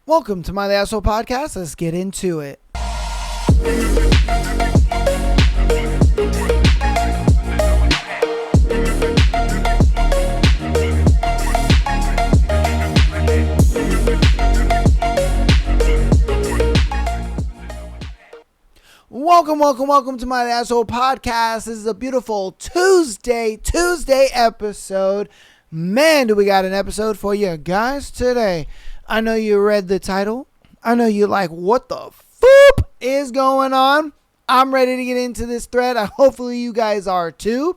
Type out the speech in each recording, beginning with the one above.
Welcome to my Asshole Podcast. Let's get into it. Welcome to my Asshole Podcast. This is a beautiful Tuesday episode. Man, do we got an episode for you guys today. I know you read the title. I know you're like, what the foop is going on? I'm ready to get into this thread. Hopefully you guys are too.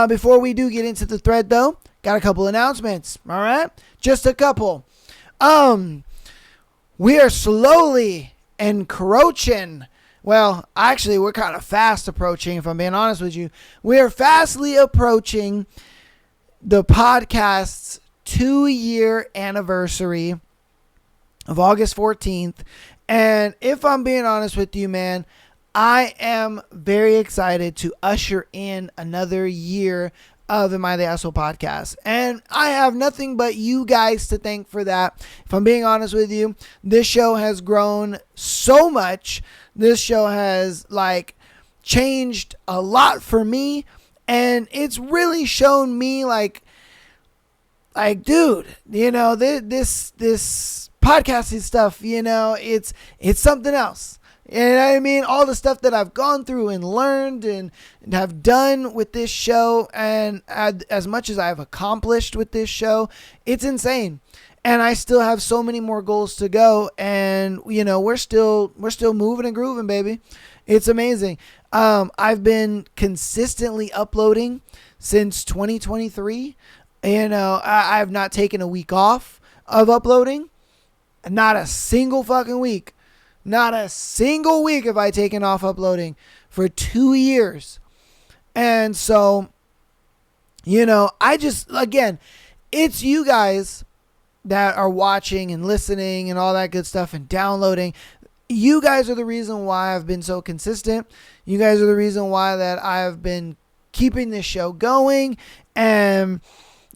Before we do get into the thread though, got a couple announcements. All right, just a couple. We are slowly encroaching. Well, actually, we're kind of fast approaching, if I'm being honest with you. We are fastly approaching the podcast's 2-year anniversary of August 14th. And if I'm being honest with you, man, I am very excited to usher in another year of the My The Asshole Podcast. And I have nothing but you guys to thank for that. If I'm being honest with you, this show has grown so much. This show has changed a lot for me, and it's really shown me dude, this podcasting stuff, it's something else. You know what I mean? All the stuff that I've gone through and learned and have done with this show, and as much as I've accomplished with this show, it's insane. And I still have so many more goals to go, and we're still moving and grooving, baby. It's amazing. I've been consistently uploading since 2023. I have not taken a week off of uploading. Not a single fucking week. Not a single week have I taken off uploading for 2 years. And so, it's you guys that are watching and listening and all that good stuff and downloading. You guys are the reason why I've been so consistent. You guys are the reason why that I've been keeping this show going. And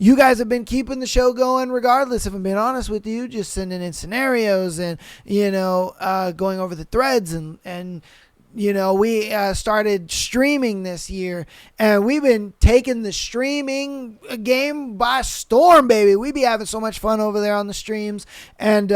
you guys have been keeping the show going regardless, if I'm being honest with you, just sending in scenarios and, going over the threads and we started streaming this year, and we've been taking the streaming game by storm, baby. We be having so much fun over there on the streams. And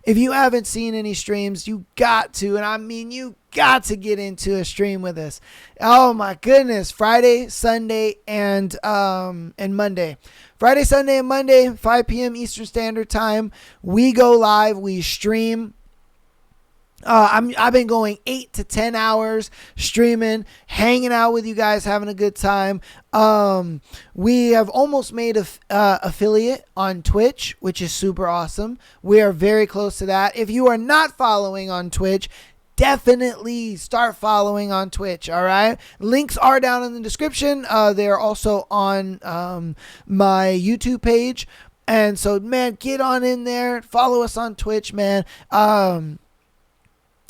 if you haven't seen any streams, you got to, and I mean, you got to get into a stream with us. Oh my goodness. Friday, Sunday, and Monday. Friday, Sunday, and Monday, 5 p.m. Eastern Standard Time. We go live. We stream. I've been going 8 to 10 hours streaming, hanging out with you guys, having a good time. We have almost made a affiliate on Twitch, which is super awesome. We are very close to that. If you are not following on Twitch, definitely start following on Twitch. All right. Links are down in the description. They're also on my YouTube page. And so, man, get on in there. Follow us on Twitch, man.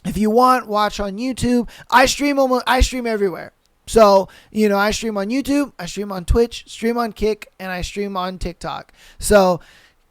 If you want, watch on YouTube. I stream everywhere. So, I stream on YouTube, I stream on Twitch, stream on Kick, and I stream on TikTok. So,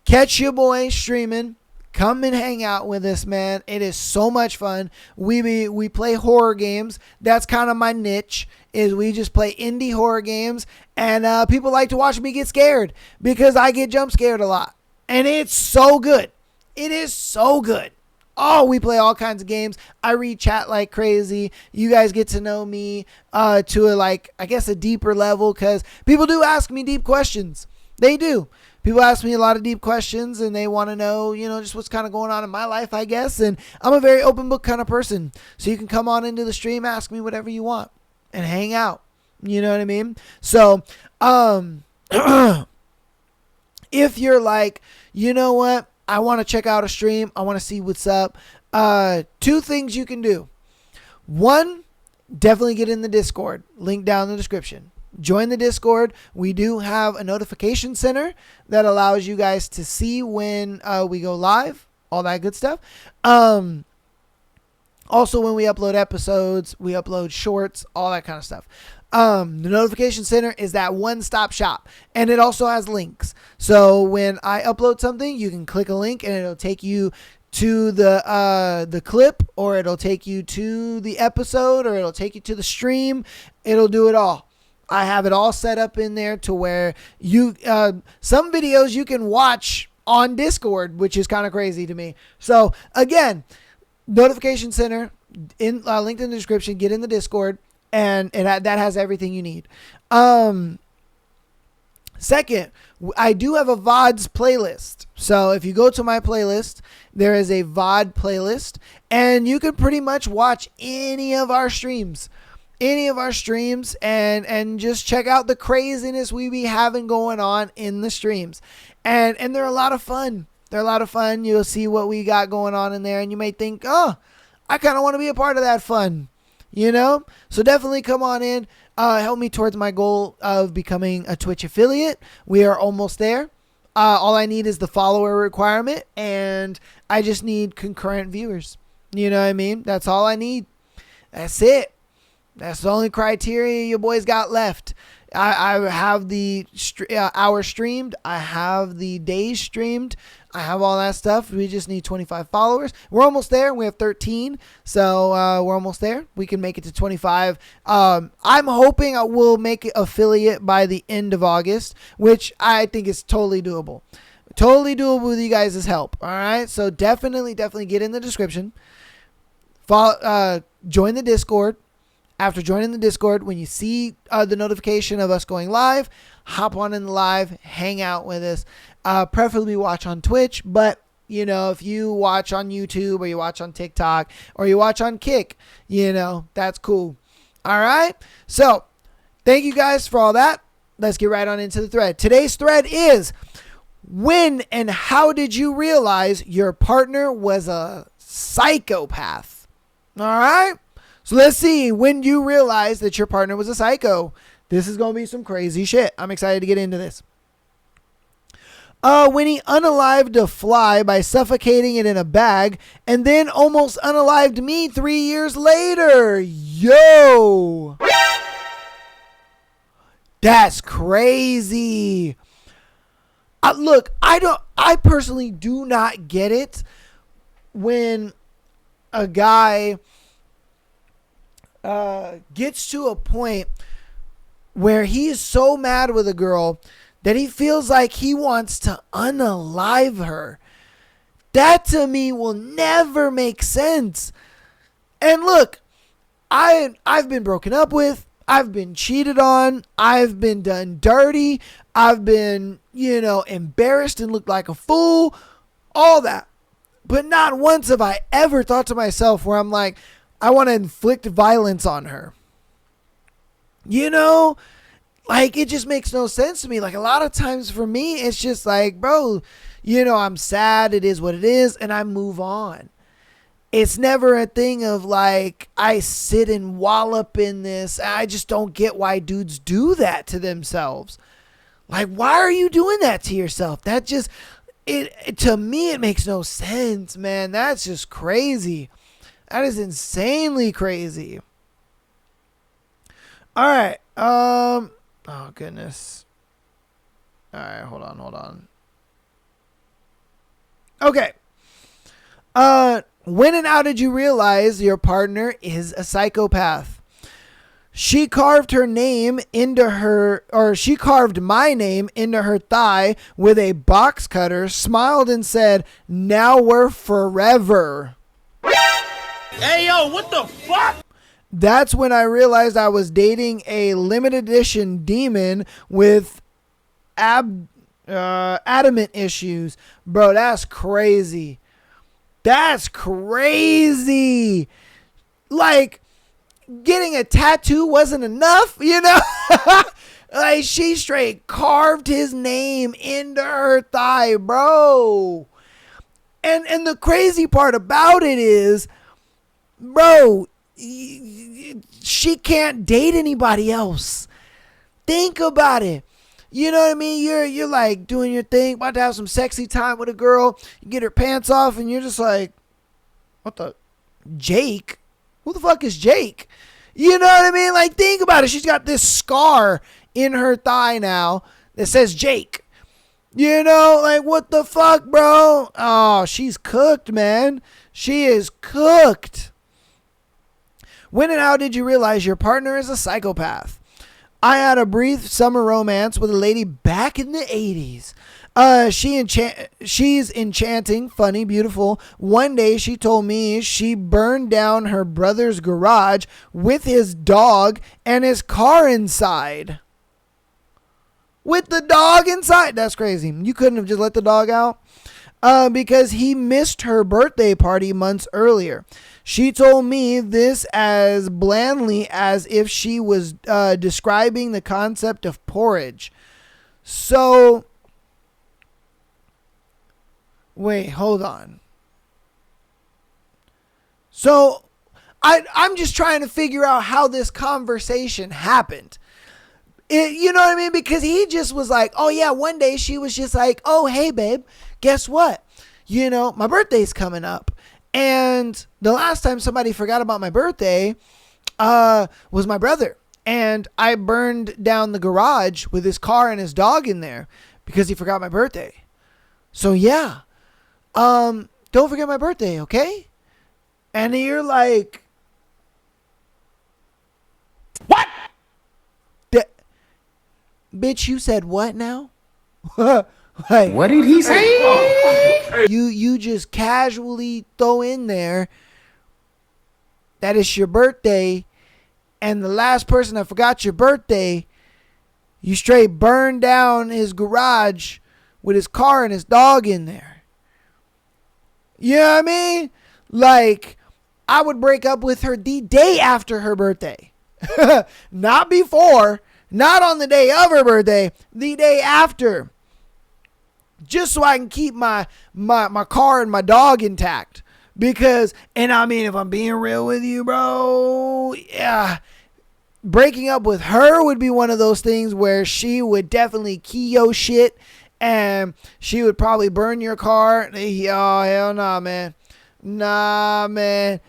catch your boy streaming. Come and hang out with us, man. It is so much fun. We play horror games. That's kind of my niche, is we just play indie horror games. And people like to watch me get scared because I get jump scared a lot. And it's so good. It is so good. Oh, we play all kinds of games. I read chat like crazy. You guys get to know me to a deeper level, because people do ask me deep questions. They do. People ask me a lot of deep questions, and they want to know, just what's kind of going on in my life, I guess. And I'm a very open book kind of person. So you can come on into the stream, ask me whatever you want, and hang out. You know what I mean? So, if you're like, you know what? I want to check out a stream. I want to see what's up. 2 things you can do. 1, definitely get in the Discord. Link down in the description. Join the Discord. We do have a notification center that allows you guys to see when we go live. All that good stuff. Also, when we upload episodes, we upload shorts, all that kind of stuff. The notification center is that one-stop shop, and it also has links. So when I upload something, you can click a link and it'll take you to the clip, or it'll take you to the episode, or it'll take you to the stream. It'll do it all. I have it all set up in there to where you some videos you can watch on Discord, which is kind of crazy to me. So again, notification center linked in the description. Get in the Discord, and that has everything you need. Second, I do have a VODs playlist. So if you go to my playlist, there is a VOD playlist, and you can pretty much watch any of our streams. And just check out the craziness we be having going on in the streams. And they're a lot of fun. You'll see what we got going on in there, and you may think, oh, I kind of want to be a part of that fun, So definitely come on in. Help me towards my goal of becoming a Twitch affiliate. We are almost there. All I need is the follower requirement, and I just need concurrent viewers. You know what I mean? That's all I need. That's it. That's the only criteria your boys got left. I have the hour streamed. I have the days streamed. I have all that stuff. We just need 25 followers. We're almost there. We have 13. So we're almost there. We can make it to 25. I'm hoping I will make it affiliate by the end of August, which I think is totally doable. Totally doable with you guys' help. All right. So definitely get in the description. Join the Discord. After joining the Discord, when you see the notification of us going live, hop on in the live, hang out with us. Preferably watch on Twitch, but if you watch on YouTube, or you watch on TikTok, or you watch on Kick, that's cool. All right. So thank you guys for all that. Let's get right on into the thread. Today's thread is: when and how did you realize your partner was a psychopath? All right. So let's see when you realize that your partner was a psycho. This is going to be some crazy shit. I'm excited to get into this. When he unalived a fly by suffocating it in a bag, and then almost unalived me 3 years later. Yo! That's crazy. Look, I personally do not get it when a guy gets to a point where he is so mad with a girl that he feels like he wants to unalive her. That to me will never make sense. And look, I've been broken up with. I've been cheated on. I've been done dirty. I've been, embarrassed and looked like a fool. All that. But not once have I ever thought to myself where I'm like, I want to inflict violence on her. It just makes no sense to me. Like, a lot of times for me, it's just like, bro, I'm sad. It is what it is. And I move on. It's never a thing of like, I sit and wallop in this. I just don't get why dudes do that to themselves. Like, why are you doing that to yourself? That just, to me, it makes no sense, man. That's just crazy. That is insanely crazy. All right. Oh, goodness. All right. Hold on. Okay. When and how did you realize your partner is a psychopath? She carved my name into her thigh with a box cutter, smiled and said, "Now we're forever." Hey, yo, what the fuck? That's when I realized I was dating a limited edition demon with adamant issues. Bro, that's crazy. That's crazy. Like, getting a tattoo wasn't enough, Like, she straight carved his name into her thigh, bro. And the crazy part about it is, bro, she can't date anybody else. Think about it. You know what I mean? You're like doing your thing, about to have some sexy time with a girl. You get her pants off, and you're just like, what the? Jake? Who the fuck is Jake? You know what I mean? Like, think about it. She's got this scar in her thigh now that says Jake. You know, like, what the fuck, bro? Oh, she's cooked, man. She is cooked. When and how did you realize your partner is a psychopath? I had a brief summer romance with a lady back in the 80s. She's enchanting, funny, beautiful. One day she told me she burned down her brother's garage with his dog and his car inside. With the dog inside? That's crazy. You couldn't have just let the dog out? Because he missed her birthday party months earlier. She told me this as blandly as if she was describing the concept of porridge. So, wait, hold on. So, I'm just trying to figure out how this conversation happened. You know what I mean? Because he just was like, oh yeah, one day she was just like, oh, hey babe, guess what? You know, my birthday's coming up. And the last time somebody forgot about my birthday was my brother. And I burned down the garage with his car and his dog in there because he forgot my birthday. So yeah, don't forget my birthday, okay? And you're like, What? Bitch, you said what now? Like, What did he say? You just casually throw in there that it's your birthday, and the last person that forgot your birthday, you straight burned down his garage with his car and his dog in there. You know what I mean? Like, I would break up with her the day after her birthday. Not before. Not on the day of her birthday, the day after. Just so I can keep my car and my dog intact. Because, and I mean, if I'm being real with you, bro, yeah, breaking up with her would be one of those things where she would definitely key your shit and she would probably burn your car. Oh, hell nah, man. Nah, man.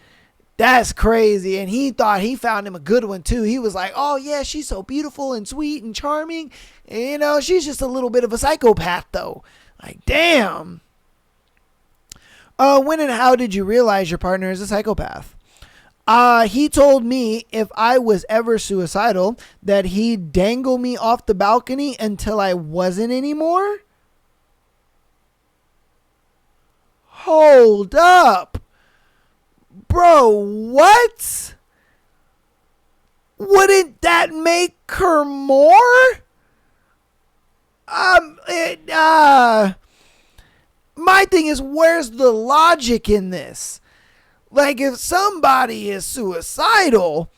That's crazy. And he thought he found him a good one too. He was like, oh yeah, she's so beautiful and sweet and charming. And, you know, she's just a little bit of a psychopath though. Like, damn. When and how did you realize your partner is a psychopath? He told me if I was ever suicidal that he'd dangle me off the balcony until I wasn't anymore. Hold up. Bro, what? Wouldn't that make her more? My thing is, where's the logic in this? Like, if somebody is suicidal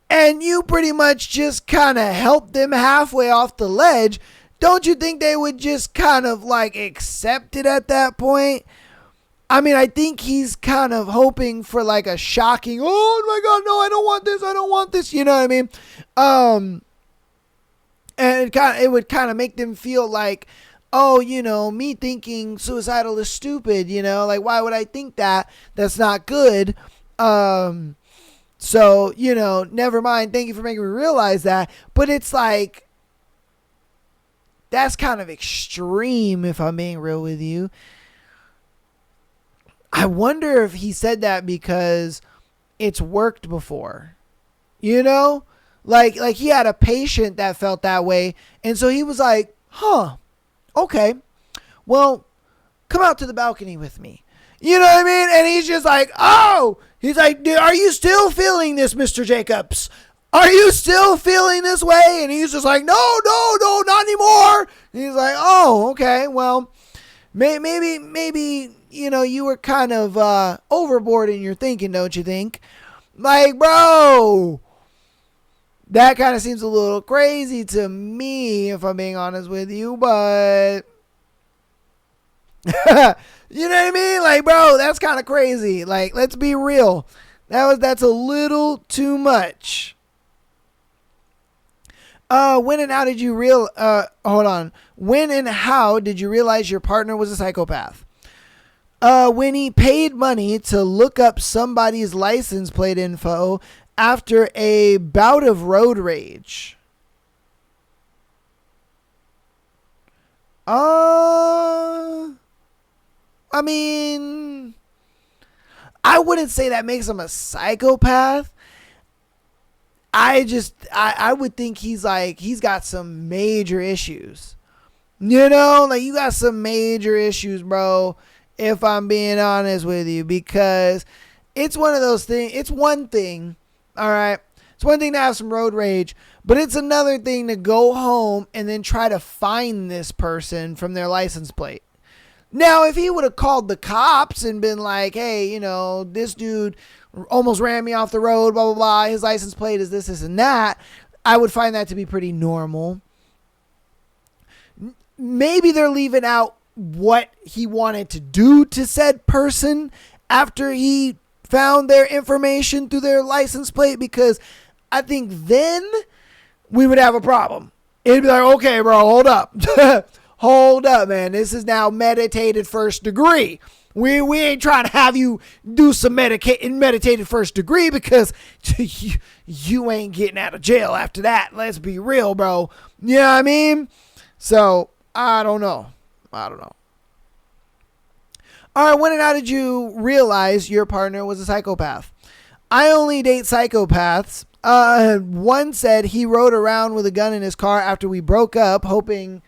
and you pretty much just kind of help them halfway off the ledge, don't you think they would just kind of like accept it at that point? I mean, I think he's kind of hoping for like a shocking, oh my God, no, I don't want this. You know what I mean? And it would kind of make them feel like, oh, you know, me thinking suicidal is stupid, you know, like, why would I think that? That's not good. So, you know, never mind. Thank you for making me realize that. But it's like, that's kind of extreme if I'm being real with you. I wonder if he said that because it's worked before, you know, like he had a patient that felt that way. And so he was like, huh, okay, well, come out to the balcony with me. You know what I mean? And he's just like, oh, he's like, are you still feeling this, Mr. Jacobs? Are you still feeling this way? And he's just like, no, not anymore. And he's like, oh, okay, well, maybe, you know, you were kind of overboard in your thinking, don't you think? Like, bro, that kind of seems a little crazy to me, if I'm being honest with you, but you know what I mean? Like, bro, that's kind of crazy. Like, let's be real. That's a little too much. When and how did you When and how did you realize your partner was a psychopath? When he paid money to look up somebody's license plate info after a bout of road rage. I mean, I wouldn't say that makes him a psychopath. I would think he's got some major issues. You know, like you got some major issues, bro, if I'm being honest with you, because it's one of those things. It's one thing, all right? It's one thing to have some road rage, but it's another thing to go home and then try to find this person from their license plate. Now, if he would have called the cops and been like, hey, you know, this dude almost ran me off the road, blah, blah, blah, his license plate is this, this, and that, I would find that to be pretty normal. Maybe they're leaving out what he wanted to do to said person after he found their information through their license plate, because I think then we would have a problem. It'd be like, okay, bro, hold up. Hold up, man. This is now meditated first degree. We ain't trying to have you do some meditated first degree, because you ain't getting out of jail after that. Let's be real, bro. You know what I mean? So, I don't know. All right, when and how did you realize your partner was a psychopath? I only date psychopaths. One said he rode around with a gun in his car after we broke up, hoping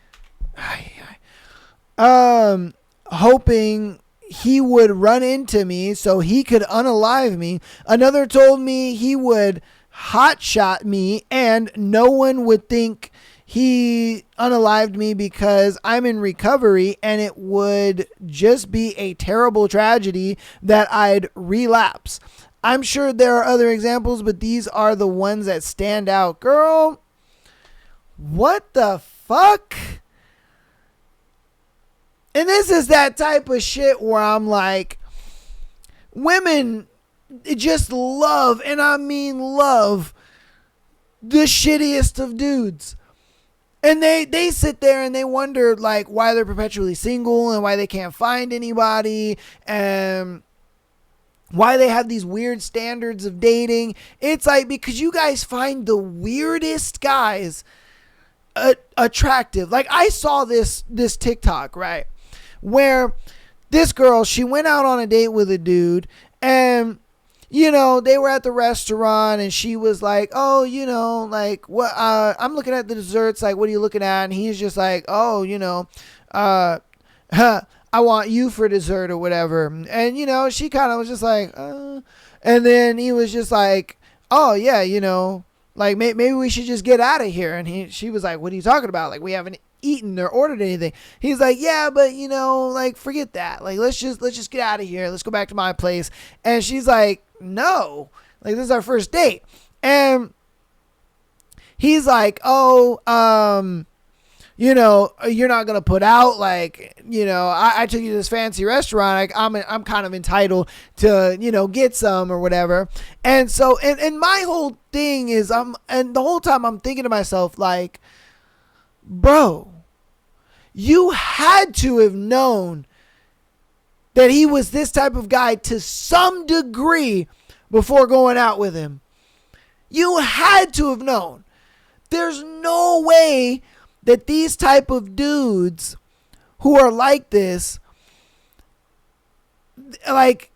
he would run into me so he could unalive me. Another told me he would hotshot me and no one would think he unalived me because I'm in recovery and it would just be a terrible tragedy that I'd relapse. I'm sure there are other examples, but these are the ones that stand out. Girl, what the fuck? And this is that type of shit where I'm like, women just love, and I mean love, the shittiest of dudes. And they sit there and they wonder like why they're perpetually single and why they can't find anybody and why they have these weird standards of dating. It's like because you guys find the weirdest guys attractive. Like I saw this TikTok, right? Where this girl, she went out on a date with a dude and, you know, they were at the restaurant and she was like, oh, you know, like what, I'm looking at the desserts. Like, what are you looking at? And he's just like, oh, you know, I want you for dessert or whatever. And, you know, she kind of was just like, and then he was just like, oh yeah, you know, like maybe we should just get out of here. And she was like, what are you talking about? Like we haven't eaten or ordered anything. He's like, yeah, but you know, like forget that. Like let's just get out of here. Let's go back to my place. And she's like, no, like this is our first date. And he's like, oh, you know, you're not gonna put out, like, you know, I took you to this fancy restaurant. Like I'm kind of entitled to, you know, get some or whatever. And so, and my whole thing is, and the whole time I'm thinking to myself, like, bro, you had to have known that he was this type of guy to some degree before going out with him. You had to have known. There's no way that these type of dudes who are like this, like,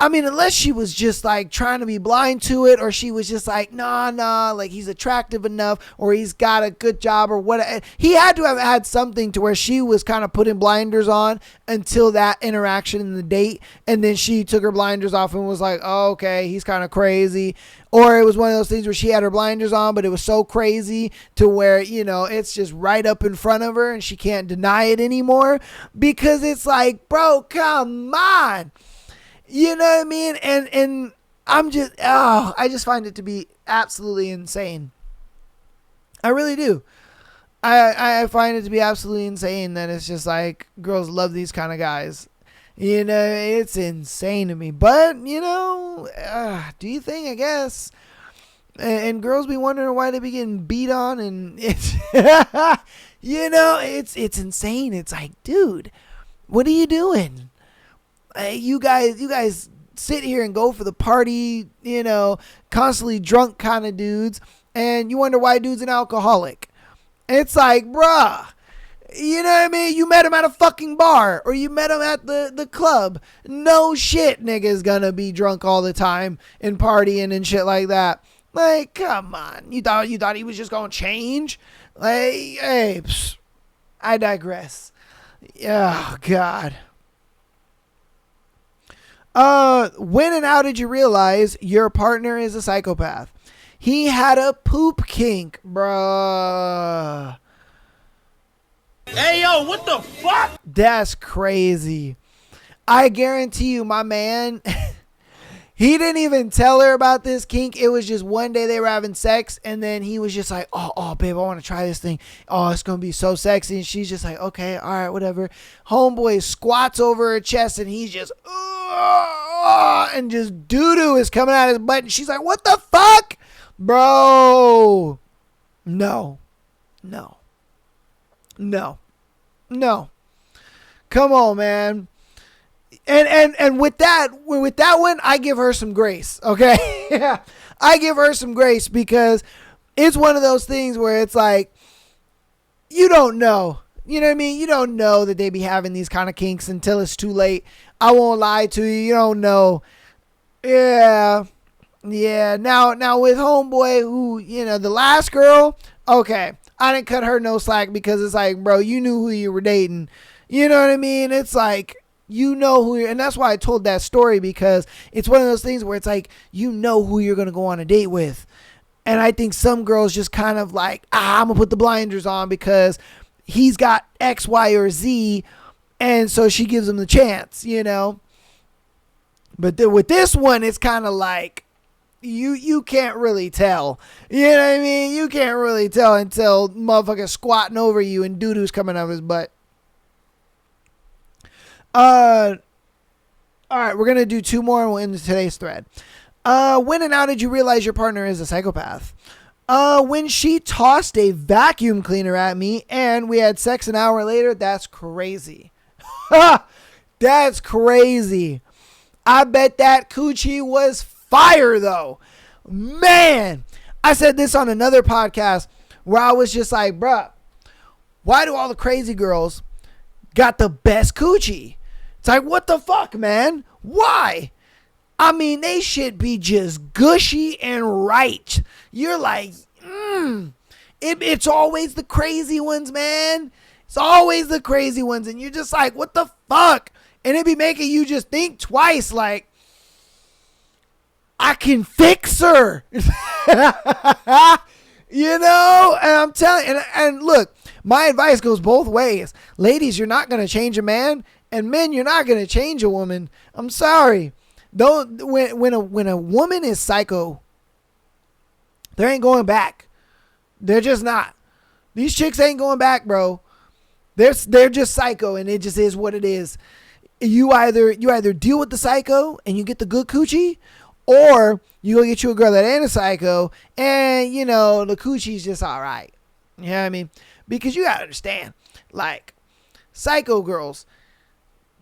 I mean, unless she was just like trying to be blind to it, or she was just like, nah, like he's attractive enough, or he's got a good job, or what. He had to have had something to where she was kind of putting blinders on until that interaction in the date. And then she took her blinders off and was like, oh, okay, he's kind of crazy. Or it was one of those things where she had her blinders on, but it was so crazy to where, you know, it's just right up in front of her and she can't deny it anymore, because it's like, bro, come on. You know what I mean? And I'm just, I just find it to be absolutely insane. I really do. I find it to be absolutely insane that it's just like girls love these kind of guys. You know, it's insane to me. But, you know, do you think, I guess? And girls be wondering why they be getting beat on, and it's, you know, it's insane. It's like, dude, what are you doing? You guys sit here and go for the party, you know, constantly drunk kind of dudes, and you wonder why dude's an alcoholic. It's like, bruh, You know what I mean? You met him at a fucking bar or you met him at the club. No shit, nigga's gonna be drunk all the time and partying and shit like that. Like, come on. You thought he was just gonna change? Like, hey, I digress. Oh, God. When and how did you realize your partner is a psychopath? He had a poop kink, bruh. Hey, yo, what the fuck? That's crazy. I guarantee you, my man, he didn't even tell her about this kink. It was just one day they were having sex, and then he was just like, oh, babe, I want to try this thing. Oh, it's going to be so sexy. And she's just like, okay, all right, whatever. Homeboy squats over her chest, and he's just, and just doo-doo is coming out of his butt. And she's like, what the fuck? Bro. No. Come on, man. And with that one, I give her some grace. Okay. Yeah. I give her some grace because it's one of those things where it's like, you don't know. You know what I mean? You don't know that they be having these kind of kinks until it's too late. I won't lie to you. You don't know. Yeah. Now with homeboy who, the last girl, okay. I didn't cut her no slack because it's like, bro, you knew who you were dating. You know what I mean? It's like, you know who you're, and that's why I told that story, because it's one of those things where it's like, you know who you're going to go on a date with. And I think some girls just kind of like, I'm going to put the blinders on because he's got X, Y, or Z. And so she gives him the chance, But with this one, it's kind of like, you can't really tell. You know what I mean? You can't really tell until motherfucker's squatting over you and doo-doo's coming out of his butt. All right, we're going to do two more and we'll end today's thread. When and how did you realize your partner is a psychopath? When she tossed a vacuum cleaner at me and we had sex an hour later, that's crazy. That's crazy. I bet that coochie was fire though. Man, I said this on another podcast where I was just like, bruh, why do all the crazy girls got the best coochie? It's like, what the fuck, man? Why? I mean, they should be just gushy and right. You're like, it's always the crazy ones, man. It's always the crazy ones. And you're just like, what the fuck? And it be making you just think twice, like, I can fix her. And I'm telling you, and look, my advice goes both ways. Ladies, you're not going to change a man, and men, you're not going to change a woman. I'm sorry. When a woman is psycho, there ain't going back. They're just not. These chicks ain't going back, bro. They're just psycho, and it just is what it is. You either deal with the psycho and you get the good coochie, or you go get you a girl that ain't a psycho and, the coochie's just all right. You know what I mean? Because you gotta understand, like, psycho girls,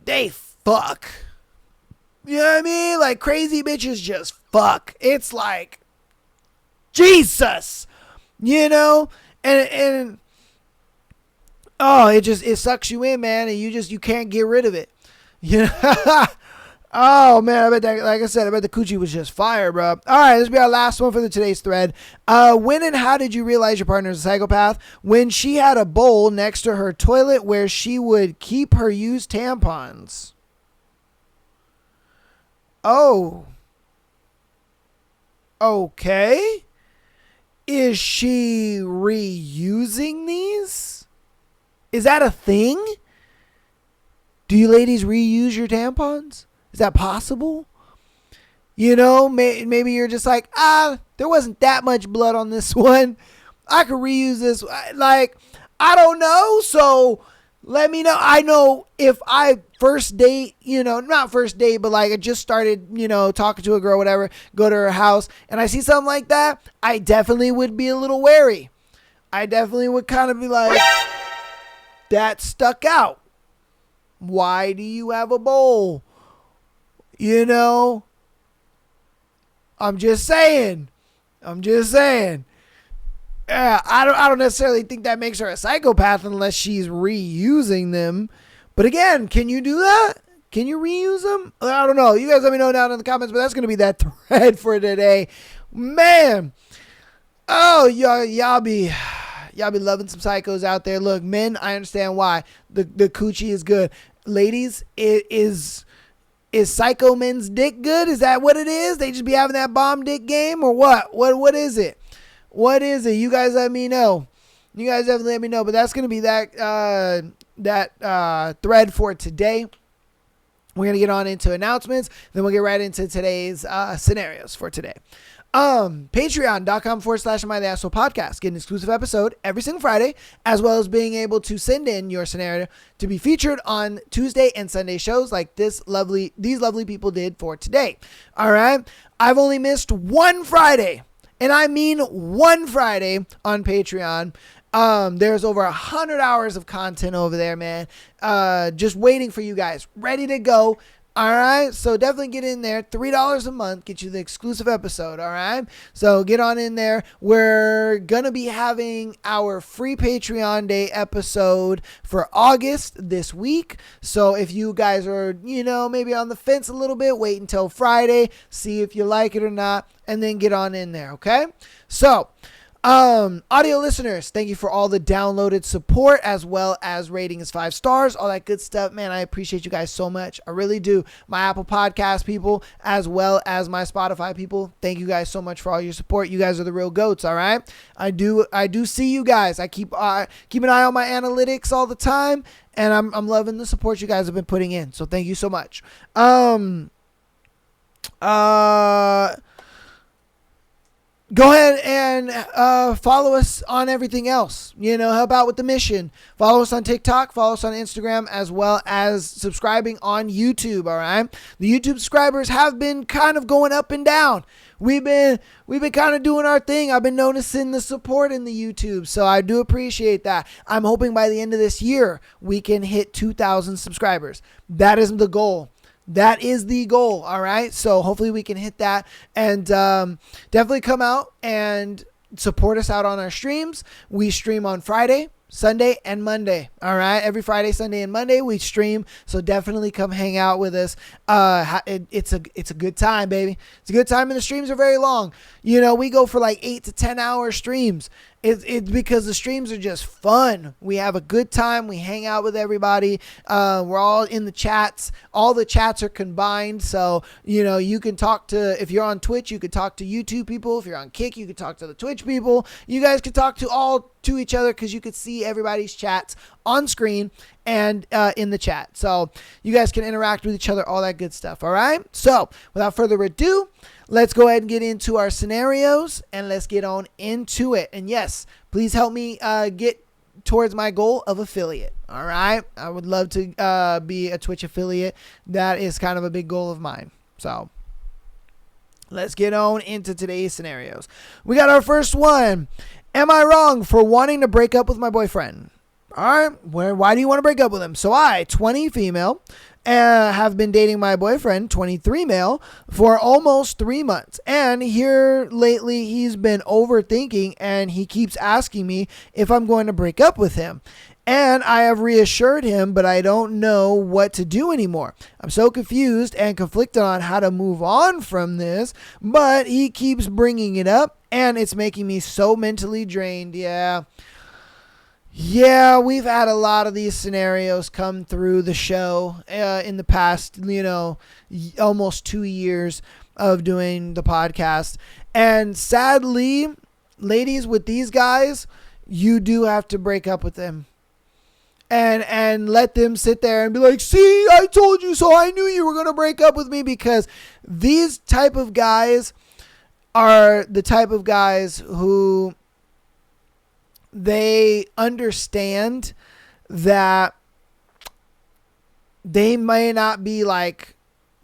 they fuck. You know what I mean? Like, crazy bitches just fuck. It's like, Jesus, and oh, it sucks you in, man, and you can't get rid of it. Oh, man, I bet that, like I said, I bet the coochie was just fire, bro. All right, this will be our last one for today's thread. When and how did you realize your partner is a psychopath? When she had a bowl next to her toilet where she would keep her used tampons. Oh. Okay. Is she reusing these? Is that a thing? Do you ladies reuse your tampons? Is that possible? Maybe you're just like, there wasn't that much blood on this one. I could reuse this. Like, I don't know. So let me know. I know if I first date, not first date, but like I just started, talking to a girl, whatever, go to her house and I see something like that, I definitely would be a little wary. I definitely would kind of be like, that stuck out. Why do you have a bowl? I'm just saying. I don't necessarily think that makes her a psychopath unless she's reusing them. But again, can you do that? Can you reuse them? I don't know. You guys let me know down in the comments, but that's going to be that thread for today. Man. Oh, y'all be loving some psychos out there. Look, men, I understand why. The coochie is good. Ladies, is psycho men's dick good? Is that what it is? They just be having that bomb dick game or what? What is it? What is it? You guys let me know. You guys definitely let me know. But that's going to be that thread for today. We're going to get on into announcements. Then we'll get right into today's scenarios for today. Patreon.com/Am I the Asshole Podcast. Get an exclusive episode every single Friday, as well as being able to send in your scenario to be featured on Tuesday and Sunday shows like these lovely people did for today. All right. I've only missed one Friday, and I mean one Friday on Patreon. There's over 100 hours of content over there, man. Just waiting for you guys, ready to go. All right. So definitely get in there. $3 a month get you the exclusive episode. All right. So get on in there. We're going to be having our free Patreon Day episode for August this week. So if you guys are, maybe on the fence a little bit, wait until Friday, see if you like it or not, and then get on in there. Okay. So, audio listeners, thank you for all the downloaded support as well as rating as 5 stars, all that good stuff, man. I appreciate you guys so much. I really do. My Apple Podcast people as well as my Spotify people, thank you guys so much for all your support. You guys are the real goats. All right. I do see you guys. I keep an eye on my analytics all the time, and I'm loving the support you guys have been putting in. So thank you so much. Go ahead and follow us on everything else. Help out with the mission. Follow us on TikTok. Follow us on Instagram, as well as subscribing on YouTube. All right. The YouTube subscribers have been kind of going up and down. We've been kind of doing our thing. I've been noticing the support in the YouTube, so I do appreciate that. I'm hoping by the end of this year we can hit 2,000 subscribers. That is the goal. That is the goal. All right. So hopefully we can hit that, and definitely come out and support us out on our streams. We stream on Friday, Sunday, and Monday. All right. Every Friday, Sunday, and Monday we stream. So definitely come hang out with us. It's a good time, baby. It's a good time, and the streams are very long. We go for like 8 to 10 hour streams. It's because the streams are just fun. We have a good time. We hang out with everybody. We're all in the chats. All the chats are combined. So, you can talk to, if you're on Twitch, you could talk to YouTube people. If you're on Kick, you could talk to the Twitch people. You guys could talk to each other because you could see everybody's chats on screen and in the chat. So you guys can interact with each other, all that good stuff. All right. So without further ado, let's go ahead and get into our scenarios, and let's get on into it. And yes, please help me get towards my goal of affiliate. All right. I would love to be a Twitch affiliate. That is kind of a big goal of mine. So let's get on into today's scenarios. We got our first one. Am I wrong for wanting to break up with my boyfriend? All right. Why do you want to break up with him? So I, 20 female, have been dating my boyfriend, 23 male, for almost 3 months. And here lately, he's been overthinking, and he keeps asking me if I'm going to break up with him. And I have reassured him, but I don't know what to do anymore. I'm so confused and conflicted on how to move on from this, but he keeps bringing it up, and it's making me so mentally drained. Yeah, we've had a lot of these scenarios come through the show in the past, almost 2 years of doing the podcast. And sadly, ladies, with these guys, you do have to break up with them. And let them sit there and be like, see, I told you so. I knew you were going to break up with me, because these type of guys are the type of guys who they understand that they may not be like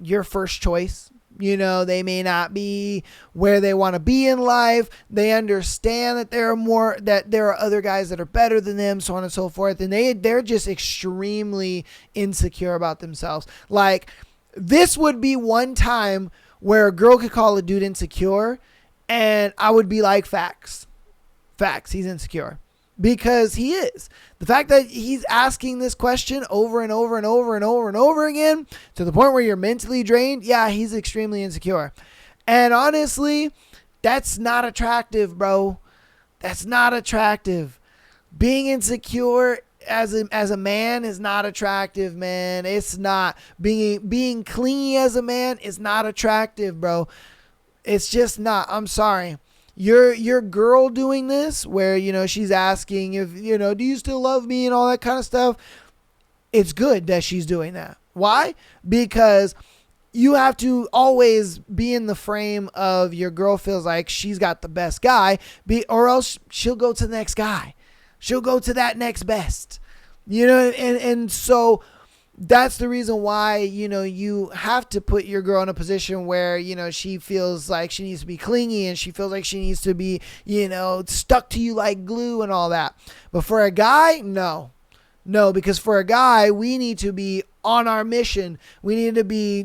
your first choice. They may not be where they want to be in life. They understand that there are other guys that are better than them, so on and so forth. And they're just extremely insecure about themselves. Like, this would be one time where a girl could call a dude insecure, and I would be like, facts. Facts. He's insecure. Because he is. The fact that he's asking this question over and over and over and over and over again to the point where you're mentally drained, yeah, he's extremely insecure. And honestly, that's not attractive, bro. That's not attractive. Being insecure as a man is not attractive, man. It's not. Being clingy as a man is not attractive, bro. It's just not. I'm sorry. Your girl doing this where, she's asking if, do you still love me and all that kind of stuff. It's good that she's doing that. Why? Because you have to always be in the frame of your girl feels like she's got the best guy, or else she'll go to the next guy. She'll go to that next best, and so that's the reason why, you have to put your girl in a position where, she feels like she needs to be clingy and she feels like she needs to be, stuck to you like glue and all that. But for a guy, no, because for a guy, we need to be on our mission. We need to be,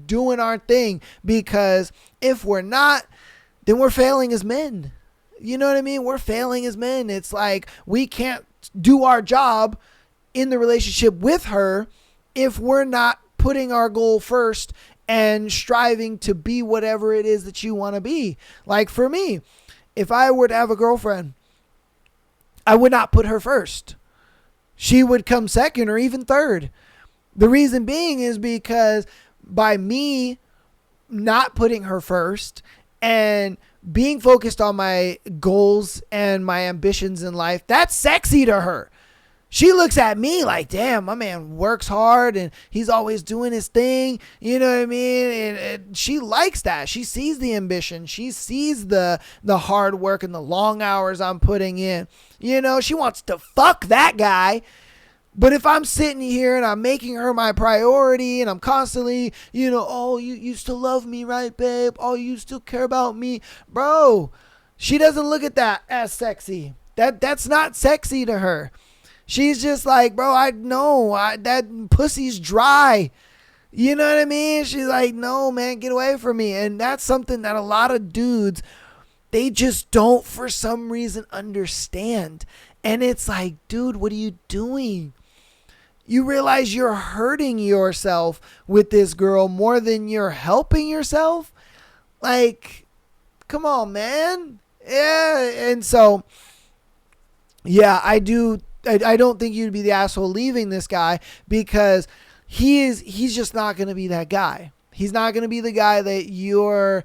doing our thing, because if we're not, then we're failing as men. You know what I mean? We're failing as men. It's like we can't do our job in the relationship with her if we're not putting our goal first and striving to be whatever it is that you want to be. Like for me, if I were to have a girlfriend, I would not put her first. She would come second or even third. The reason being is because by me not putting her first and being focused on my goals and my ambitions in life, that's sexy to her. She looks at me like, damn, my man works hard and he's always doing his thing. You know what I mean? And she likes that. She sees the ambition. She sees the hard work and the long hours I'm putting in. She wants to fuck that guy. But if I'm sitting here and I'm making her my priority and I'm constantly, oh, you still love me, right, babe? Oh, you still care about me. Bro, she doesn't look at that as sexy. That's not sexy to her. She's just like, bro, I know that pussy's dry. You know what I mean? She's like, no, man, get away from me. And that's something that a lot of dudes, they just don't for some reason understand. And it's like, dude, what are you doing? You realize you're hurting yourself with this girl more than you're helping yourself? Like, come on, man. Yeah. And so, yeah, I don't think you'd be the asshole leaving this guy, because he's just not going to be that guy. He's not going to be the guy that you're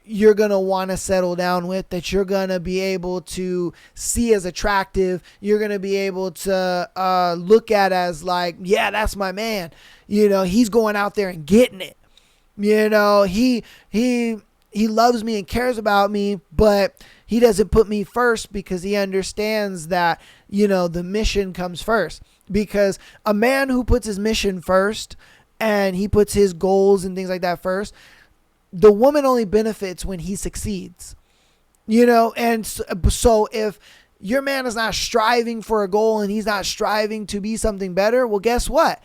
going to want to settle down with, that you're going to be able to see as attractive. You're going to be able to look at as like, yeah, that's my man. He's going out there and getting it. He loves me and cares about me, but he doesn't put me first because he understands that, the mission comes first. Because a man who puts his mission first and he puts his goals and things like that first, the woman only benefits when he succeeds. And so if your man is not striving for a goal and he's not striving to be something better, well, guess what?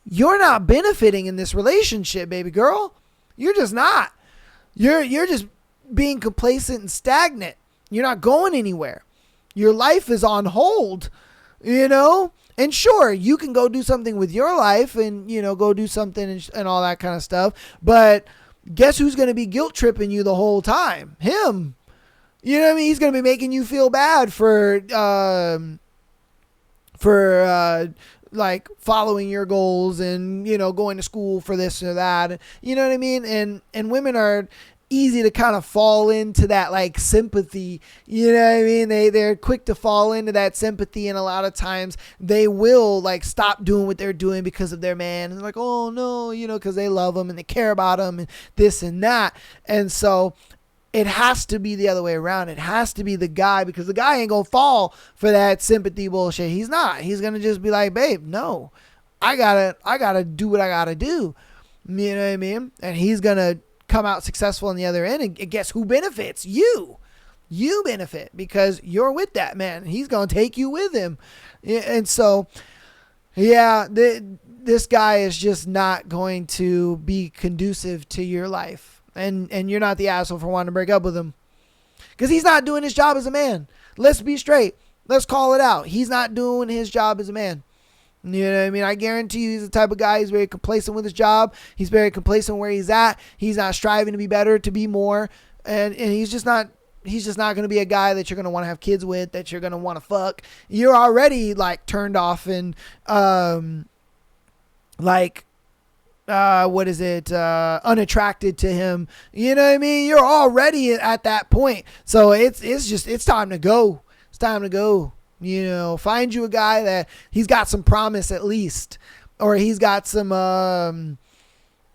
You're not benefiting in this relationship, baby girl. You're just not. You're just being complacent and stagnant. You're not going anywhere. Your life is on hold, and sure, you can go do something with your life and, go do something and all that kind of stuff. But guess who's going to be guilt tripping you the whole time? Him. You know what I mean? He's going to be making you feel bad for like following your goals and, going to school for this or that. You know what I mean? And women are easy to kind of fall into that like sympathy. You know what I mean? They're quick to fall into that sympathy, and a lot of times they will like stop doing what they're doing because of their man. And they're like, oh no, because they love them and they care about them and this and that. And so it has to be the other way around. It has to be the guy, because the guy ain't gonna fall for that sympathy bullshit. He's not. He's gonna just be like, babe, no, I gotta do what I gotta do. You know what I mean? And he's gonna come out successful on the other end, and guess who benefits? You benefit because you're with that man. He's gonna take you with him. And so, yeah, this guy is just not going to be conducive to your life. And you're not the asshole for wanting to break up with him. because he's not doing his job as a man. Let's be straight. Let's call it out. He's not doing his job as a man. You know what I mean? I guarantee you he's the type of guy who's very complacent with his job. He's very complacent where he's at. He's not striving to be better, to be more. And he's just not going to be a guy that you're going to want to have kids with, that you're going to want to fuck. You're already like turned off and unattracted to him. You know what I mean? You're already at that point. So it's time to go. It's time to go. You know, find you a guy that he's got some promise at least, or he's got some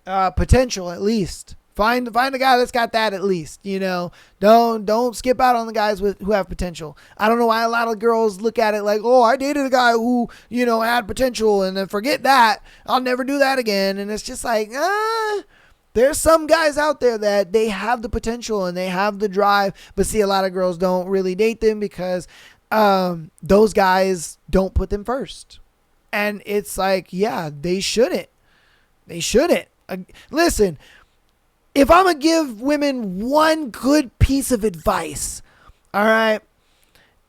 potential at least. Find a guy that's got that at least. You know, don't skip out on the guys who have potential. I don't know why a lot of girls look at it like, oh, I dated a guy who, you know, had potential, and then forget that. I'll never do that again. And it's just like, there's some guys out there that they have the potential and they have the drive, but see, a lot of girls don't really date them because those guys don't put them first. And it's like, yeah, they shouldn't. Listen, if I'm going to give women one good piece of advice, all right,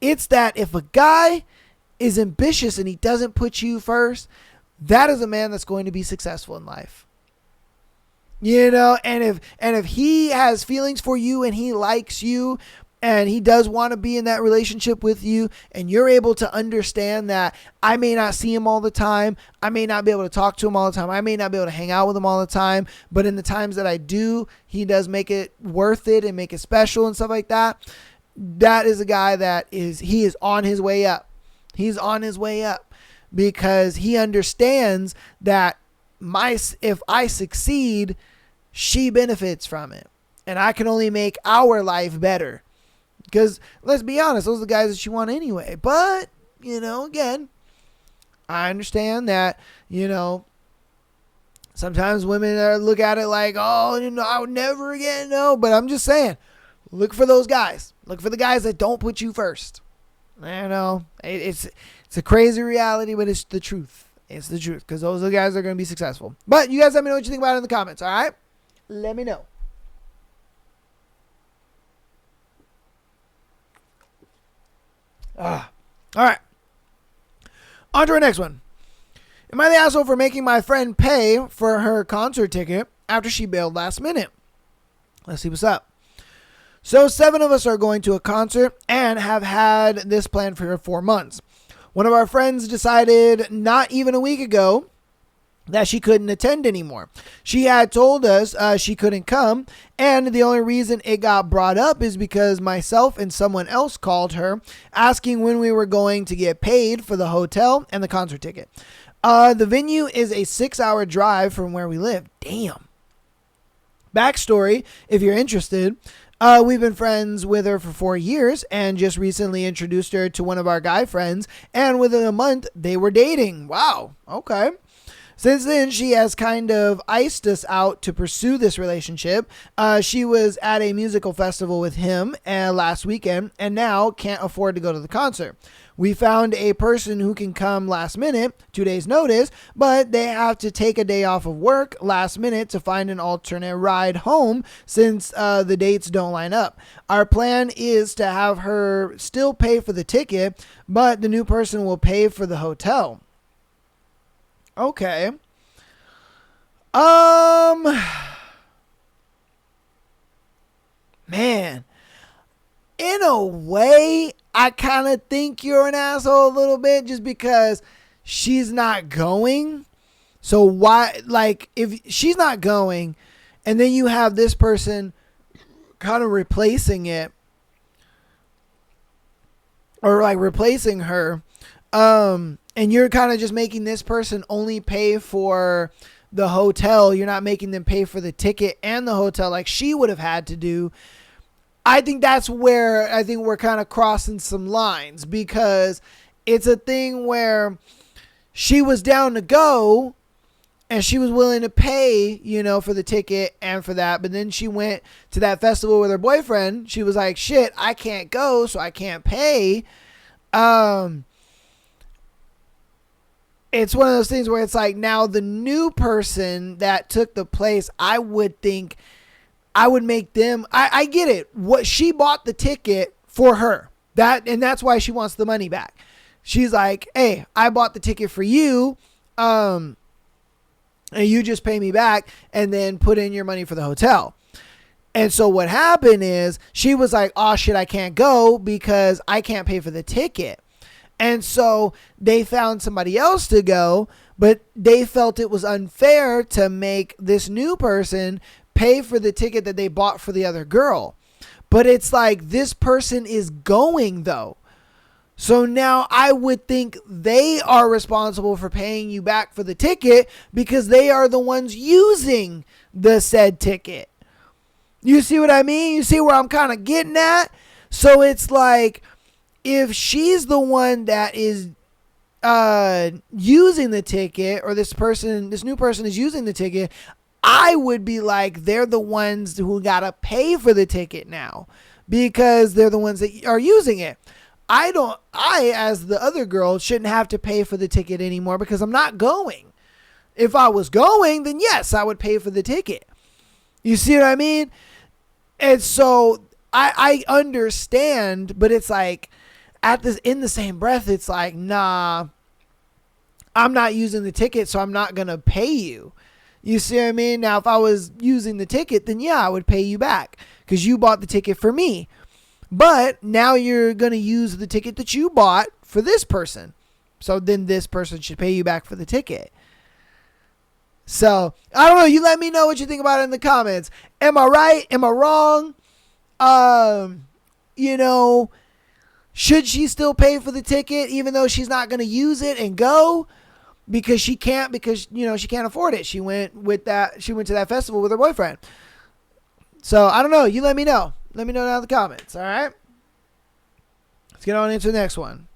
it's that if a guy is ambitious and he doesn't put you first, that is a man that's going to be successful in life. You know, and if he has feelings for you and he likes you, and he does want to be in that relationship with you, and you're able to understand that I may not see him all the time. I may not be able to talk to him all the time. I may not be able to hang out with him all the time. But in the times that I do, he does make it worth it and make it special and stuff like that. That is a guy that he is on his way up. He's on his way up because he understands that if I succeed, she benefits from it. And I can only make our life better. Because, let's be honest, those are the guys that you want anyway. But, you know, again, I understand that, you know, sometimes women look at it like, oh, you know, I would never again. No, but I'm just saying, look for those guys. Look for the guys that don't put you first. You know, it's a crazy reality, but it's the truth. It's the truth, because those are the guys that are going to be successful. But you guys let me know what you think about it in the comments, all right? Let me know. All right. On to our next one. Am I the asshole for making my friend pay for her concert ticket after she bailed last minute? Let's see what's up. So 7 of us are going to a concert and have had this planned for 4 months. One of our friends decided not even a week ago that she couldn't attend anymore. She had told us she couldn't come, and the only reason it got brought up is because myself and someone else called her asking when we were going to get paid for the hotel and the concert ticket. The venue is a 6-hour drive from where we live. Damn. Backstory, if you're interested, we've been friends with her for 4 years and just recently introduced her to one of our guy friends, and within a month they were dating. Wow. Okay. Since then, she has kind of iced us out to pursue this relationship. She was at a musical festival with him last weekend and now can't afford to go to the concert. We found a person who can come last minute, 2 days notice, but they have to take a day off of work last minute to find an alternate ride home since the dates don't line up. Our plan is to have her still pay for the ticket, but the new person will pay for the hotel. Okay. Man, in a way, I kind of think you're an asshole a little bit just because she's not going. So why, like, if she's not going and then you have this person kind of replacing it or like replacing her, and you're kind of just making this person only pay for the hotel. You're not making them pay for the ticket and the hotel like she would have had to do. I think that's where I think we're kind of crossing some lines, because it's a thing where she was down to go and she was willing to pay, you know, for the ticket and for that. But then she went to that festival with her boyfriend. She was like, shit, I can't go, so I can't pay. It's one of those things where it's like, now the new person that took the place, I would think I would make them, I get it. What she bought the ticket for her. And that's why she wants the money back. She's like, hey, I bought the ticket for you. And you just pay me back and then put in your money for the hotel. And so what happened is she was like, oh shit, I can't go because I can't pay for the ticket. And so they found somebody else to go, but they felt it was unfair to make this new person pay for the ticket that they bought for the other girl. But it's like, this person is going though. So now I would think they are responsible for paying you back for the ticket because they are the ones using the said ticket. You see what I mean? You see where I'm kind of getting at? So it's like, if she's the one that is using the ticket, or this new person is using the ticket, I would be like, they're the ones who got to pay for the ticket now because they're the ones that are using it. I, as the other girl, shouldn't have to pay for the ticket anymore because I'm not going. If I was going, then yes, I would pay for the ticket. You see what I mean? And so I understand, but it's like, in the same breath, it's like, nah, I'm not using the ticket, so I'm not going to pay you. You see what I mean? Now, if I was using the ticket, then yeah, I would pay you back because you bought the ticket for me. But now you're going to use the ticket that you bought for this person. So then this person should pay you back for the ticket. So, I don't know. You let me know what you think about it in the comments. Am I right? Am I wrong? Should she still pay for the ticket even though she's not going to use it and go? Because she can't afford it. She went to that festival with her boyfriend. So, I don't know. You let me know. Let me know down in the comments. All right. Let's get on into the next one.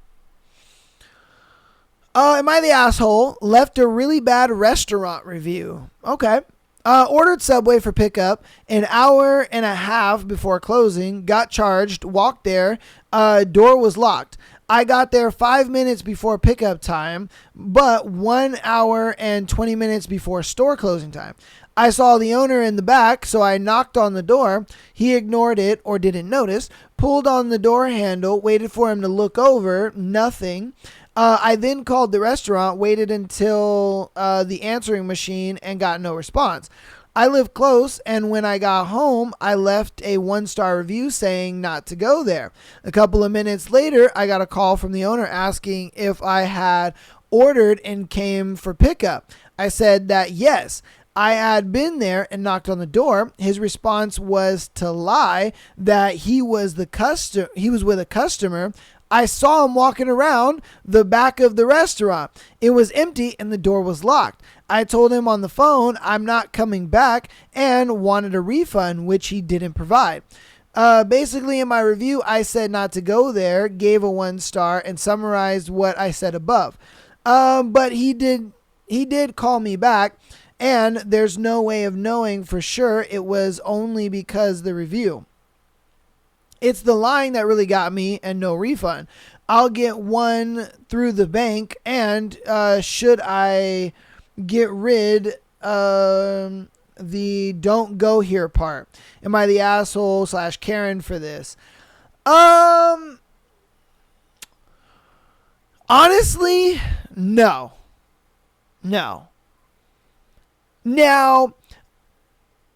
Am I the asshole? Left a really bad restaurant review. Okay. Ordered Subway for pickup an hour and a half before closing. Got charged. Walked there. Door was locked. I got there 5 minutes before pickup time, but 1 hour and 20 minutes before store closing time. I saw the owner in the back, so I knocked on the door. He ignored it or didn't notice. Pulled on the door handle, waited for him to look over. Nothing. I then called the restaurant, waited until the answering machine, and got no response. I live close, and when I got home, I left a 1-star review saying not to go there. A couple of minutes later, I got a call from the owner asking if I had ordered and came for pickup. I said that yes, I had been there and knocked on the door. His response was to lie that he was with a customer. I saw him walking around the back of the restaurant. It was empty and the door was locked. I told him on the phone I'm not coming back and wanted a refund, which he didn't provide. Basically, in my review, I said not to go there, gave a 1-star, and summarized what I said above. But he did call me back, and there's no way of knowing for sure it was only because the review. It's the lying that really got me, and no refund. I'll get one through the bank, and should I get rid of the don't go here part? Am I the asshole / Karen for this? Honestly, no. Now,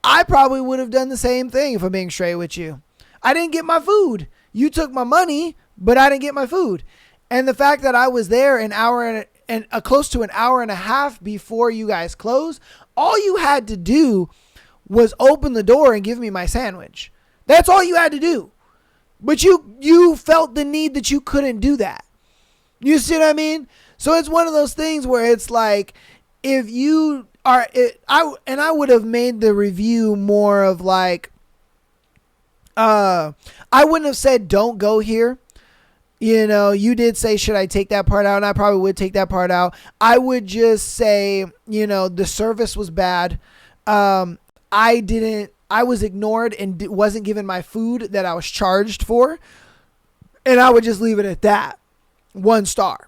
I probably would have done the same thing if I'm being straight with you. I didn't get my food. You took my money, but I didn't get my food. And the fact that I was there an hour and close to an hour and a half before you guys closed, all you had to do was open the door and give me my sandwich. That's all you had to do. But you felt the need that you couldn't do that. You see what I mean? So it's one of those things where it's like, if you are, I would have made the review more of like, I wouldn't have said don't go here. You know, you did say, should I take that part out? And I probably would take that part out. I would just say, the service was bad. I was ignored and wasn't given my food that I was charged for. And I would just leave it at that. 1 star.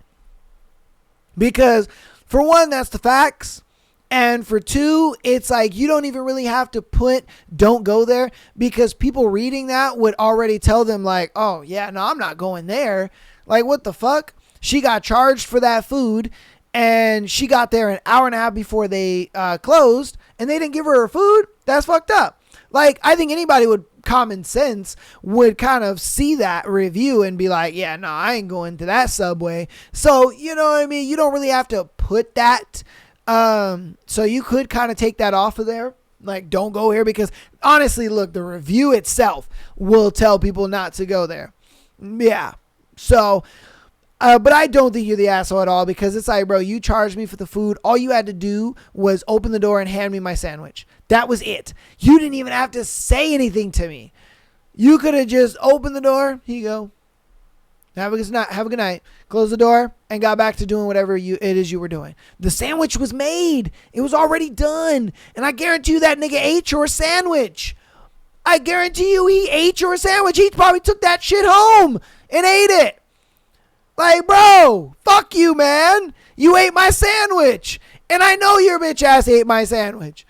Because for one, that's the facts. And for 2, it's like you don't even really have to put don't go there, because people reading that would already tell them like, oh yeah, no, I'm not going there. Like, what the fuck? She got charged for that food, and she got there an hour and a half before they closed, and they didn't give her food. That's fucked up. Like, I think anybody would, common sense, would kind of see that review and be like, yeah, no, I ain't going to that Subway. So, you know what I mean? You don't really have to put that. So you could kind of take that off of there. Like, don't go here, because honestly, look, the review itself will tell people not to go there. Yeah. So, but I don't think you're the asshole at all, because it's like, bro, you charged me for the food. All you had to do was open the door and hand me my sandwich. That was it. You didn't even have to say anything to me. You could have just opened the door. Here you go. Have a good night. Close the door and got back to doing whatever it is you were doing. The sandwich was made. It was already done. And I guarantee you that nigga ate your sandwich. I guarantee you he ate your sandwich. He probably took that shit home and ate it. Like, bro, fuck you, man. You ate my sandwich. And I know your bitch ass ate my sandwich.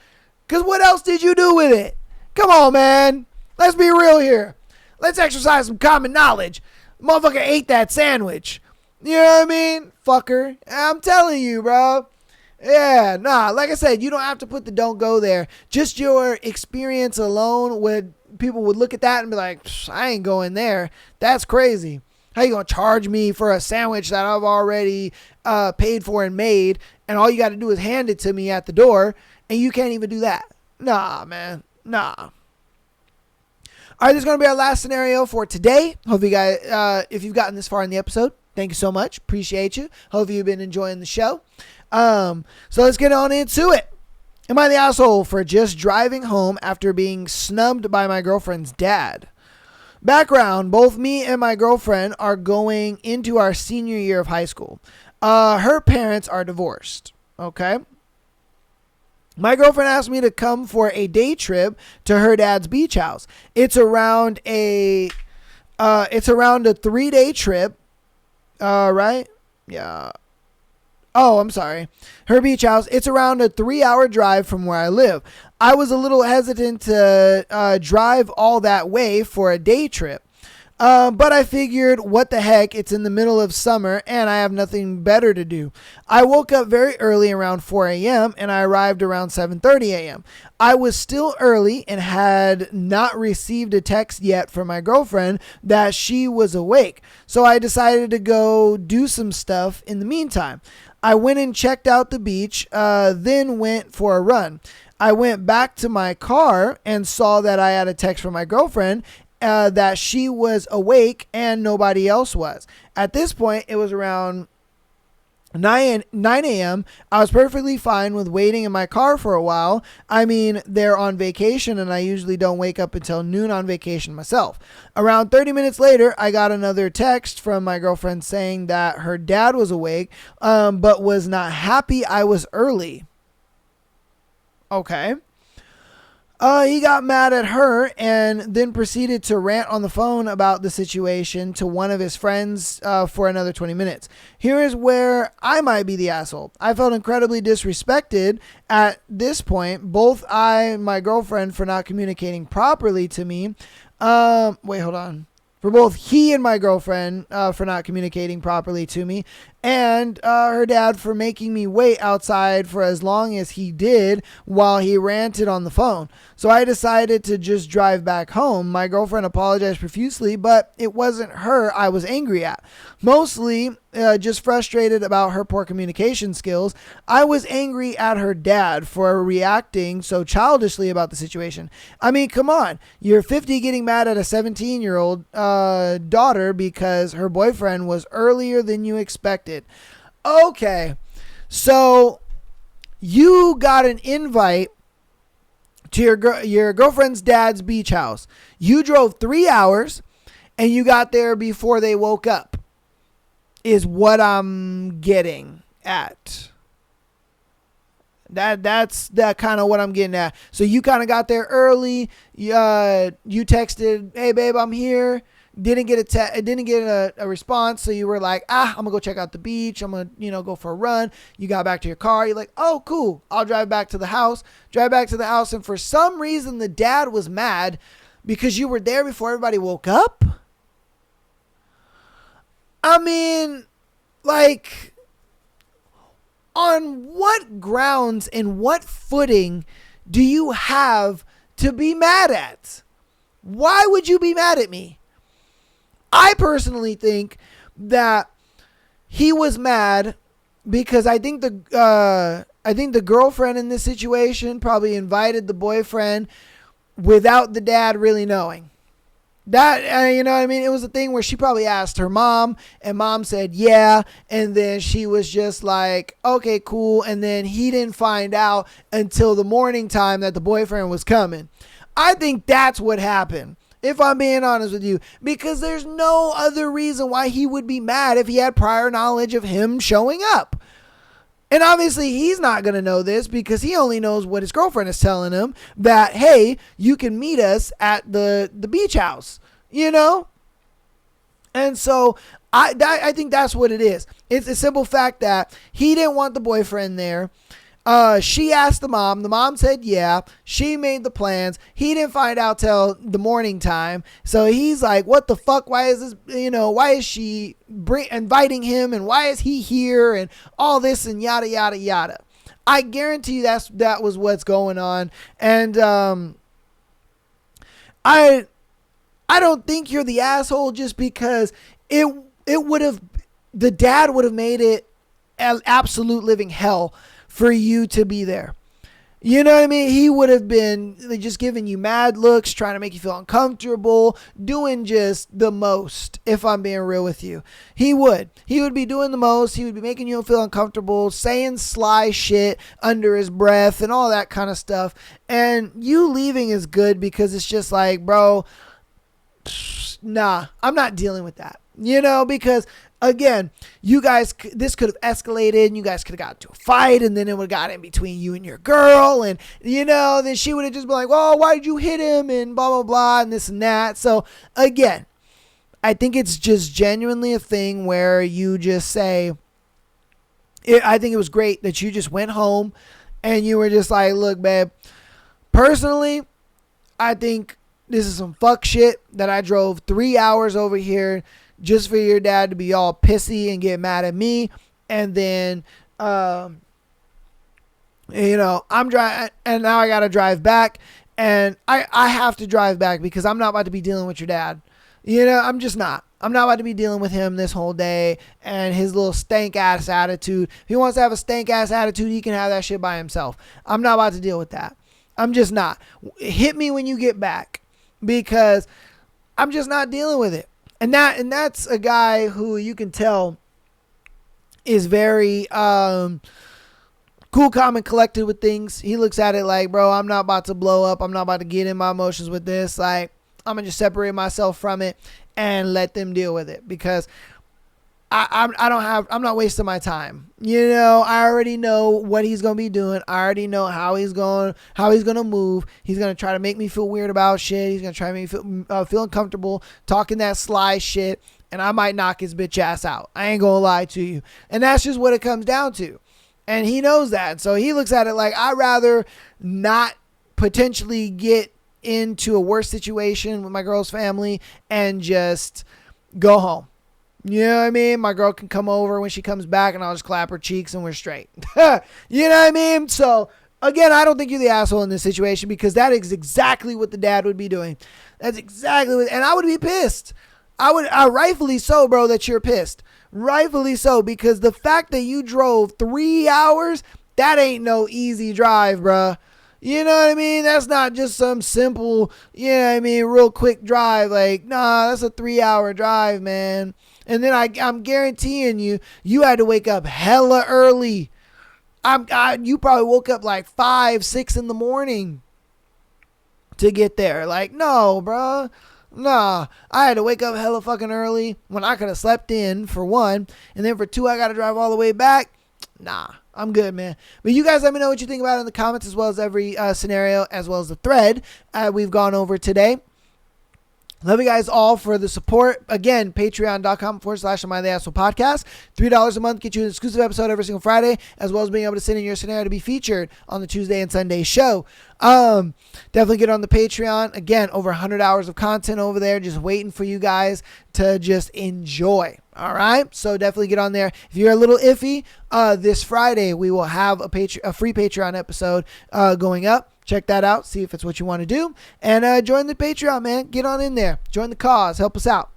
Because what else did you do with it? Come on, man. Let's be real here. Let's exercise some common knowledge. Motherfucker ate that sandwich. You know what I mean? Fucker. I'm telling you, bro. Yeah, nah. Like I said, you don't have to put the don't go there. Just your experience alone would, people would look at that and be like, I ain't going there. That's crazy. How you going to charge me for a sandwich that I've already paid for and made, and all you got to do is hand it to me at the door, and you can't even do that? Nah, man. Nah. All right, this is going to be our last scenario for today. Hope you guys, if you've gotten this far in the episode, thank you so much. Appreciate you. Hope you've been enjoying the show. So let's get on into it. Am I the asshole for just driving home after being snubbed by my girlfriend's dad? Background, both me and my girlfriend are going into our senior year of high school. Her parents are divorced. Okay. My girlfriend asked me to come for a day trip to her dad's beach house. It's around a 3-day trip. Right? Yeah. Oh, I'm sorry. Her beach house. It's around a 3-hour drive from where I live. I was a little hesitant to drive all that way for a day trip. But I figured, what the heck, it's in the middle of summer and I have nothing better to do. I woke up very early, around 4 a.m., and I arrived around 7:30 a.m. I was still early and had not received a text yet from my girlfriend that she was awake. So I decided to go do some stuff in the meantime. I went and checked out the beach, then went for a run. I went back to my car and saw that I had a text from my girlfriend that she was awake and nobody else was. At this point, it was around 9 a.m. I was perfectly fine with waiting in my car for a while. I mean, they're on vacation and I usually don't wake up until noon on vacation myself. Around 30 minutes later, I got another text from my girlfriend saying that her dad was awake, but was not happy I was early. Okay. He got mad at her and then proceeded to rant on the phone about the situation to one of his friends for another 20 minutes. Here is where I might be the asshole. I felt incredibly disrespected at this point. Both I and my girlfriend for not communicating properly to me. Wait, hold on. For both he and my girlfriend for not communicating properly to me, and her dad for making me wait outside for as long as he did while he ranted on the phone. So I decided to just drive back home. My girlfriend apologized profusely, but it wasn't her I was angry at. Mostly just frustrated about her poor communication skills. I was angry at her dad for reacting so childishly about the situation. I mean, come on. You're 50 getting mad at a 17-year-old daughter because her boyfriend was earlier than you expected. Okay, so you got an invite to your girlfriend's dad's beach house. You drove 3 hours and you got there before they woke up, is what I'm getting at. That's kind of what I'm getting at. So you kind of got there early. You texted, hey babe, I'm here. didn't get a response, so you were like, I'm gonna go check out the beach, I'm gonna go for a run. You got back to your car, you're like, oh cool, I'll drive back to the house. And for some reason the dad was mad because you were there before everybody woke up. I mean, like, on what grounds and what footing do you have to be mad at? Why would you be mad at me? I personally think that he was mad because I think the girlfriend in this situation probably invited the boyfriend without the dad really knowing. That, you know what I mean? It was a thing where she probably asked her mom, and mom said yeah, and then she was just like, okay, cool, and then he didn't find out until the morning time that the boyfriend was coming. I think that's what happened, if I'm being honest with you, because there's no other reason why he would be mad if he had prior knowledge of him showing up. And obviously he's not going to know this because he only knows what his girlfriend is telling him, that, hey, you can meet us at the beach house, you know? And so I think that's what it is. It's a simple fact that he didn't want the boyfriend there. She asked the mom. The mom said yeah. She made the plans. He didn't find out till the morning time. So he's like, what the fuck? Why is this, why is she inviting him? And why is he here? And all this and yada, yada, yada. I guarantee you that was what's going on. And I don't think you're the asshole just because the dad would have made it an absolute living hell for you to be there. You know what I mean? He would have been just giving you mad looks, trying to make you feel uncomfortable, doing just the most, if I'm being real with you. He would be doing the most. He would be making you feel uncomfortable, saying sly shit under his breath and all that kind of stuff. And you leaving is good because it's just like, bro, nah, I'm not dealing with that. Because again, you guys, this could have escalated and you guys could have got into a fight, and then it would have got in between you and your girl, and then she would have just been like, well, why did you hit him, and blah, blah, blah, and this and that. So again, I think it's just genuinely a thing where you just say, I think it was great that you just went home and you were just like, look, babe, personally, I think this is some fuck shit that I drove 3 hours over here just for your dad to be all pissy and get mad at me. And then, I'm driving, and now I got to drive back, and I have to drive back because I'm not about to be dealing with your dad. I'm just not. I'm not about to be dealing with him this whole day and his little stank ass attitude. If he wants to have a stank ass attitude, he can have that shit by himself. I'm not about to deal with that. I'm just not. Hit me when you get back because I'm just not dealing with it. And that's a guy who you can tell is very cool, calm, and collected with things. He looks at it like, bro, I'm not about to blow up. I'm not about to get in my emotions with this. Like, I'm going to just separate myself from it and let them deal with it because I'm not wasting my time. I already know what he's going to be doing. I already know how he's going to move. He's going to try to make me feel weird about shit. He's going to try to make me feel uncomfortable talking that sly shit. And I might knock his bitch ass out. I ain't going to lie to you. And that's just what it comes down to. And he knows that. So he looks at it like, I'd rather not potentially get into a worse situation with my girl's family and just go home. You know what I mean? My girl can come over when she comes back and I'll just clap her cheeks and we're straight. You know what I mean? So again, I don't think you're the asshole in this situation because that is exactly what the dad would be doing. That's exactly what, and I would be pissed. Rightfully so, bro, that you're pissed. Rightfully so, because the fact that you drove 3 hours, that ain't no easy drive, bro. You know what I mean? That's not just some simple, real quick drive. Like, nah, that's a 3 hour drive, man. And then I'm guaranteeing you had to wake up hella early. You probably woke up like 5, 6 in the morning to get there. Like, no, bro. Nah, I had to wake up hella fucking early when I could have slept in for one. And then for two, I got to drive all the way back. Nah, I'm good, man. But you guys let me know what you think about it in the comments, as well as every scenario, as well as the thread we've gone over today. Love you guys all for the support. Again, patreon.com/Am I the Asshole Podcast. $3 a month get you an exclusive episode every single Friday, as well as being able to send in your scenario to be featured on the Tuesday and Sunday show. Definitely get on the Patreon. Again, over 100 hours of content over there just waiting for you guys to just enjoy. All right, so definitely get on there. If you're a little iffy, this Friday we will have a free Patreon episode going up. Check that out. See if it's what you want to do. And join the Patreon, man. Get on in there. Join the cause. Help us out.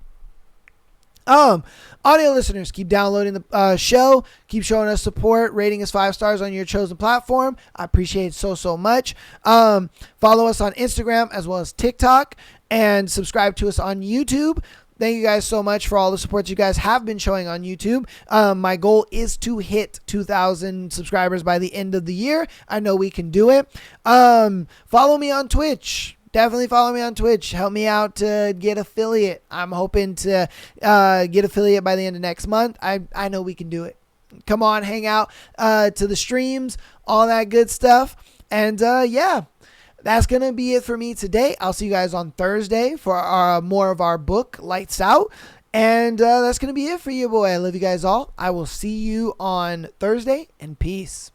Audio listeners, keep downloading the show. Keep showing us support. Rating us 5 stars on your chosen platform. I appreciate it so much. Follow us on Instagram as well as TikTok. And subscribe to us on YouTube. Thank you guys so much for all the support you guys have been showing on YouTube. My goal is to hit 2,000 subscribers by the end of the year. I know we can do it. Follow me on Twitch. Definitely follow me on Twitch. Help me out to get affiliate. I'm hoping to get affiliate by the end of next month. I know we can do it. Come on, hang out to the streams, all that good stuff. And yeah. That's going to be it for me today. I'll see you guys on Thursday for more of our book, Lights Out. And that's going to be it for you, boy. I love you guys all. I will see you on Thursday, and peace.